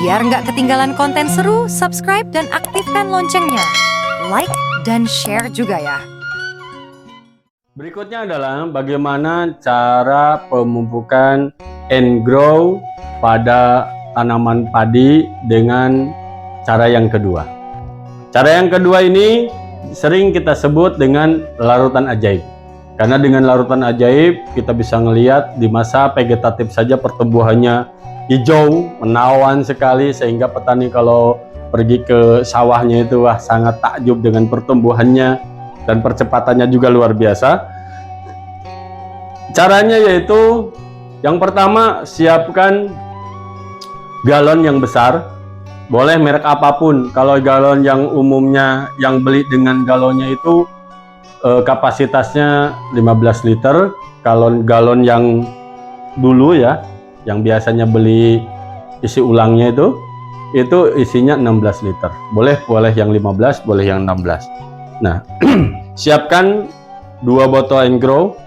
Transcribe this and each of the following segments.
Biar nggak ketinggalan konten seru, subscribe dan aktifkan loncengnya. Like dan share juga ya. Berikutnya adalah bagaimana cara pemupukan and grow pada tanaman padi dengan cara yang kedua. Cara yang kedua ini sering kita sebut dengan larutan ajaib. Karena dengan larutan ajaib kita bisa melihat di masa vegetatif saja pertumbuhannya hijau, menawan sekali, sehingga petani kalau pergi ke sawahnya itu wah sangat takjub dengan pertumbuhannya dan percepatannya juga luar biasa. Caranya yaitu yang pertama, siapkan galon yang besar, boleh merek apapun. Kalau galon yang umumnya yang beli dengan galonnya itu kapasitasnya 15 liter. Kalau galon yang dulu ya, yang biasanya beli isi ulangnya itu isinya 16 liter. Boleh yang 15, boleh yang 16. Nah, siapkan 2 botol and grow,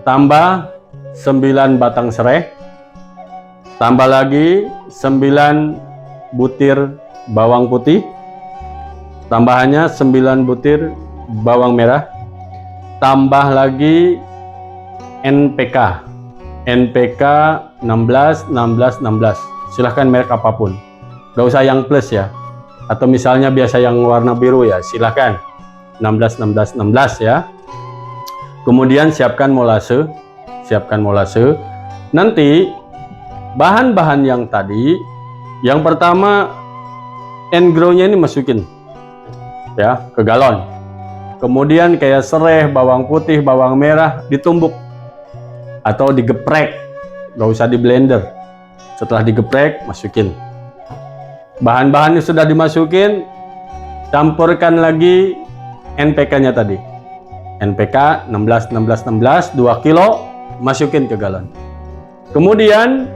tambah 9 batang serai, tambah lagi 9 butir bawang putih, tambahannya 9 butir bawang merah, tambah lagi NPK 16. Silahkan merek apapun, gak usah yang plus ya, atau misalnya biasa yang warna biru ya, silahkan 16 ya. Kemudian siapkan molase. Nanti bahan-bahan yang tadi, yang pertama and grow-nya ini masukin ya ke galon. Kemudian kayak serai, bawang putih, bawang merah ditumbuk atau digeprek, gak usah di blender. Setelah digeprek, masukin. Bahan-bahannya sudah dimasukin, campurkan lagi NPK-nya tadi. NPK 16, 2 kilo, masukin ke galon. Kemudian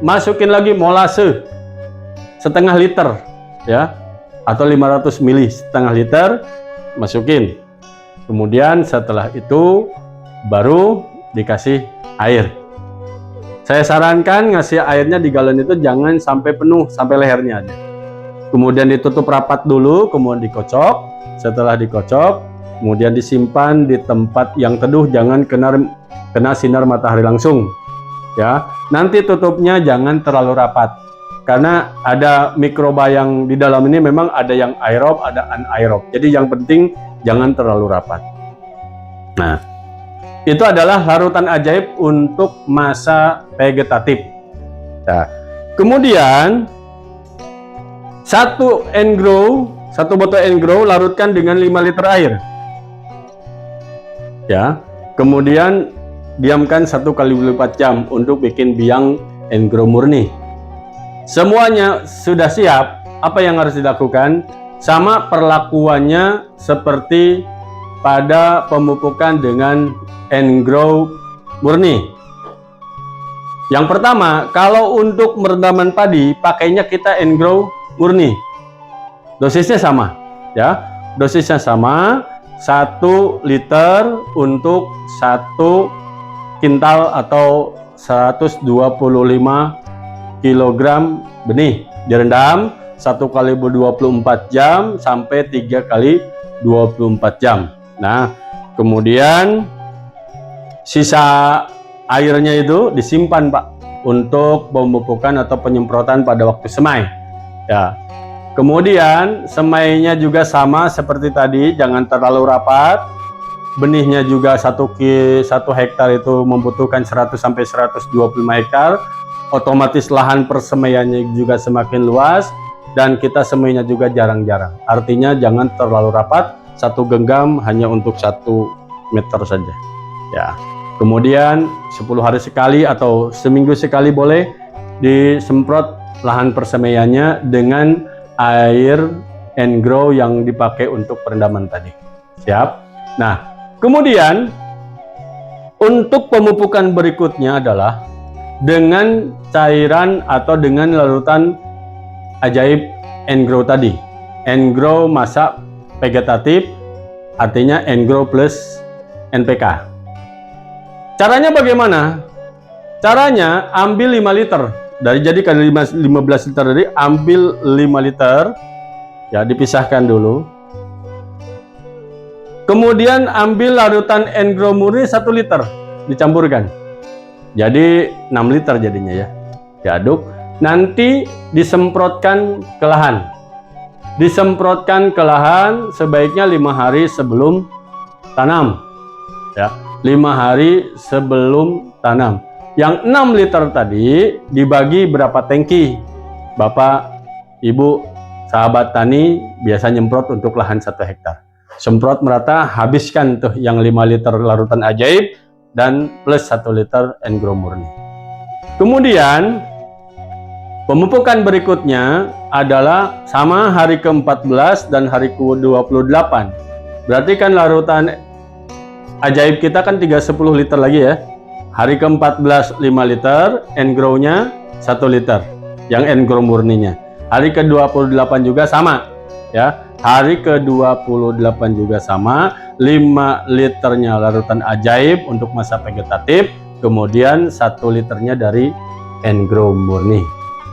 masukin lagi molase setengah liter ya, atau 500 ml setengah liter, masukin. Kemudian setelah itu baru dikasih air. Saya sarankan ngasih airnya di galon itu jangan sampai penuh, sampai lehernya aja. Kemudian ditutup rapat dulu, kemudian dikocok. Setelah dikocok, kemudian disimpan di tempat yang teduh, jangan kena sinar matahari langsung ya. Nanti tutupnya jangan terlalu rapat, karena ada mikroba yang di dalam ini, memang ada yang aerob, ada anaerob. Jadi yang penting jangan terlalu rapat. Nah, itu adalah larutan ajaib untuk masa vegetatif. Nah, kemudian satu botol and grow larutkan dengan 5 liter air. Ya, kemudian diamkan 1 kali 24 jam untuk bikin biang and grow murni. Semuanya sudah siap. Apa yang harus dilakukan? Sama perlakuannya seperti pada pemupukan dengan and grow murni. Yang pertama, kalau untuk merendaman padi pakainya kita and grow murni. Dosisnya sama ya. Dosisnya sama, 1 liter untuk 1 kintal atau 125 kilogram benih. Direndam 1 kali 24 jam sampai 3 kali 24 jam. Nah, kemudian sisa airnya itu disimpan Pak untuk pemupukan atau penyemprotan pada waktu semai ya. Kemudian semainya juga sama seperti tadi, jangan terlalu rapat. Benihnya juga 1 hektar itu membutuhkan 100 sampai 125 hektar. Otomatis lahan persemaiannya juga semakin luas, dan kita semainya juga jarang-jarang. Artinya jangan terlalu rapat, 1 genggam hanya untuk 1 meter saja ya. Kemudian 10 hari sekali atau seminggu sekali boleh disemprot lahan persemaiannya dengan air and grow yang dipakai untuk perendaman tadi. Siap? Nah, kemudian untuk pemupukan berikutnya adalah dengan cairan atau dengan larutan ajaib and grow tadi. And grow masa vegetatif, artinya and grow plus NPK. Caranya bagaimana? Caranya ambil 5 liter jadi kali 15 liter tadi, ambil 5 liter, ya dipisahkan dulu. Kemudian ambil larutan N-Grow murni 1 liter, dicampurkan. Jadi 6 liter jadinya ya. Diaduk, nanti disemprotkan ke lahan. Disemprotkan ke lahan sebaiknya 5 hari sebelum tanam. Ya, 5 hari sebelum tanam. Yang 6 liter tadi dibagi berapa tangki? Bapak, Ibu, sahabat tani biasa nyemprot untuk lahan 1 hektar. Semprot merata, habiskan tuh yang 5 liter larutan ajaib dan plus 1 liter N-Grow murni. Kemudian pemupukan berikutnya adalah sama hari ke-14 dan hari ke-28. Berarti kan larutan ajaib kita kan 310 liter lagi ya. Hari ke-14 5 liter, N-Grow-nya 1 liter, yang N-Grow murninya. Hari ke-28 juga sama ya. Hari ke-28 juga sama, 5 liternya larutan ajaib untuk masa vegetatif, kemudian 1 liternya dari N-Grow murni.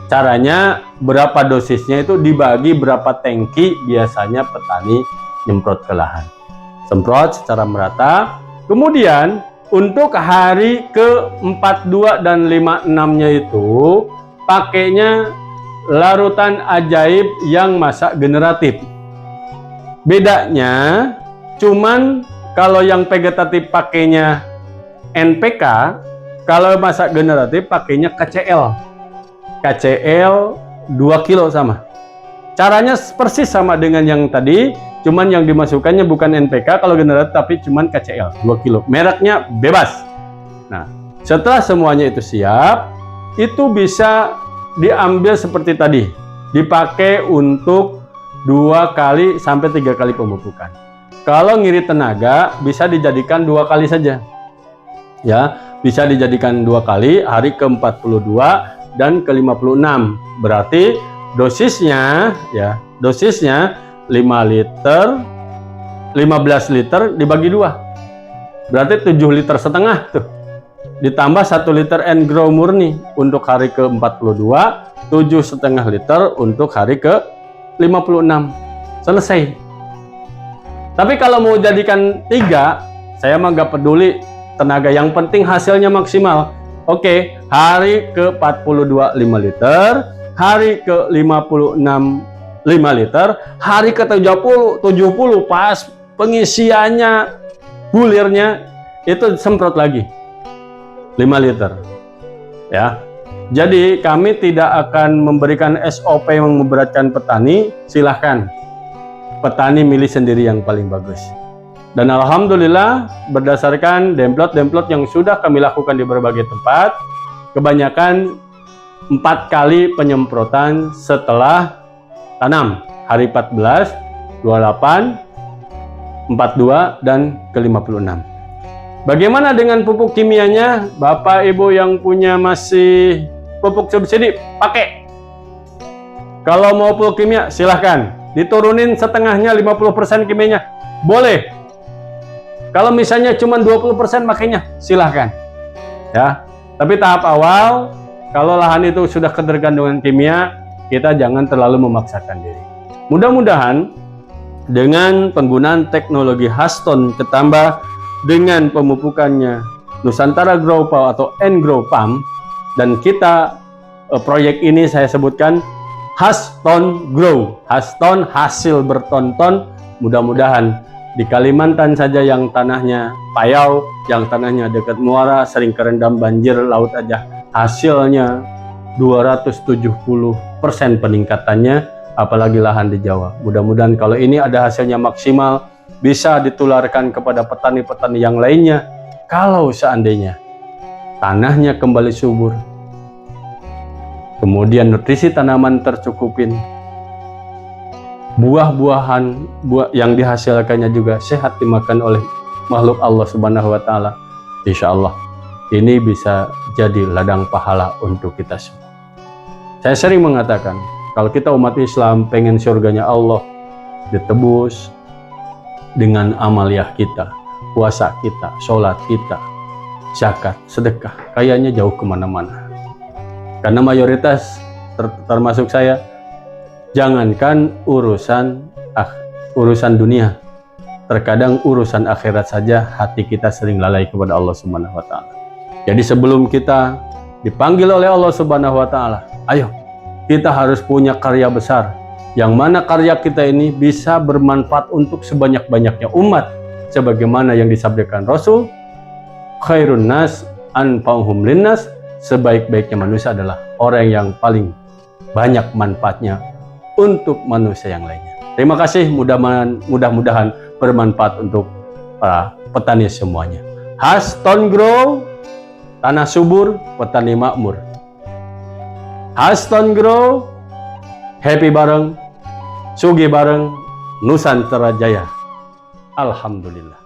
Caranya berapa dosisnya itu dibagi berapa tangki biasanya petani nyemprot ke lahan. Semprot secara merata. Kemudian untuk hari ke-42 dan 56-nya itu pakainya larutan ajaib yang masa generatif. Bedanya cuman kalau yang vegetatif pakainya NPK, kalau masa generatif pakainya KCL. KCL 2 kilo sama. Caranya persis sama dengan yang tadi, cuman yang dimasukkannya bukan NPK kalau generatif tapi cuman KCL 2 kilo. Mereknya bebas. Nah, setelah semuanya itu siap, itu bisa diambil seperti tadi, dipakai untuk 2 kali sampai 3 kali pemupukan. Kalau ngirit tenaga bisa dijadikan 2 kali saja. Ya, bisa dijadikan 2 kali, hari ke-42 dan ke-56. Berarti dosisnya ya, dosisnya 5 liter 15 liter dibagi 2. Berarti 7 liter setengah tuh. Ditambah 1 liter N-Grow murni untuk hari ke-42, 7,5 liter untuk hari ke-56. Selesai. Tapi kalau mau jadikan 3, saya mah nggak peduli tenaga, yang penting hasilnya maksimal. Oke, hari ke-42 5 liter, hari ke-56 5 liter, hari ke-70 pas pengisiannya bulirnya itu semprot lagi 5 liter. Ya. Jadi kami tidak akan memberikan SOP yang memberatkan petani, silahkan petani milih sendiri yang paling bagus. Dan alhamdulillah berdasarkan demplot-demplot yang sudah kami lakukan di berbagai tempat, kebanyakan 4 kali penyemprotan setelah tanam, hari 14, 28, 42 dan ke-56. Bagaimana dengan pupuk kimianya? Bapak Ibu yang punya masih pupuk subsidi, pakai. Kalau mau pupuk kimia, silahkan. Diturunin setengahnya, 50% kimianya. Boleh. Kalau misalnya cuma 20% makanya, silahkan. Ya. Tapi tahap awal, kalau lahan itu sudah ketergantungan kimia, kita jangan terlalu memaksakan diri. Mudah-mudahan dengan penggunaan teknologi Haston ketambah dengan pemupukannya Nusantara Grow Power atau N-Grow Pump, dan kita proyek ini saya sebutkan Haston Grow, Haston hasil bertonton. Mudah-mudahan di Kalimantan saja yang tanahnya payau, yang tanahnya dekat muara, sering kerendam banjir laut aja, hasilnya 270% peningkatannya, apalagi lahan di Jawa. Mudah-mudahan kalau ini ada hasilnya maksimal, bisa ditularkan kepada petani-petani yang lainnya. Kalau seandainya tanahnya kembali subur, kemudian nutrisi tanaman tercukupin, buah-buahan yang dihasilkannya juga sehat dimakan oleh makhluk Allah Subhanahu wa Ta'ala, insya Allah ini bisa jadi ladang pahala untuk kita semua. Saya sering mengatakan, kalau kita umat Islam pengen surganya Allah ditebus dengan amaliyah kita, puasa kita, sholat kita, zakat, sedekah, kayaknya jauh kemana-mana. Karena mayoritas termasuk saya, jangankan urusan dunia, terkadang urusan akhirat saja hati kita sering lalai kepada Allah Subhanahu wa taala. Jadi sebelum kita dipanggil oleh Allah Subhanahu wa taala, ayo kita harus punya karya besar, yang mana karya kita ini bisa bermanfaat untuk sebanyak-banyaknya umat, sebagaimana yang disabdakan Rasul, khairun nas anfa'uhum linnas, sebaik-baiknya manusia adalah orang yang paling banyak manfaatnya untuk manusia yang lainnya. Terima kasih, mudah-mudahan bermanfaat untuk para petani semuanya. Haston Grow, tanah subur, petani makmur. Haston Grow, happy bareng, sugih bareng, Nusantara Jaya. Alhamdulillah.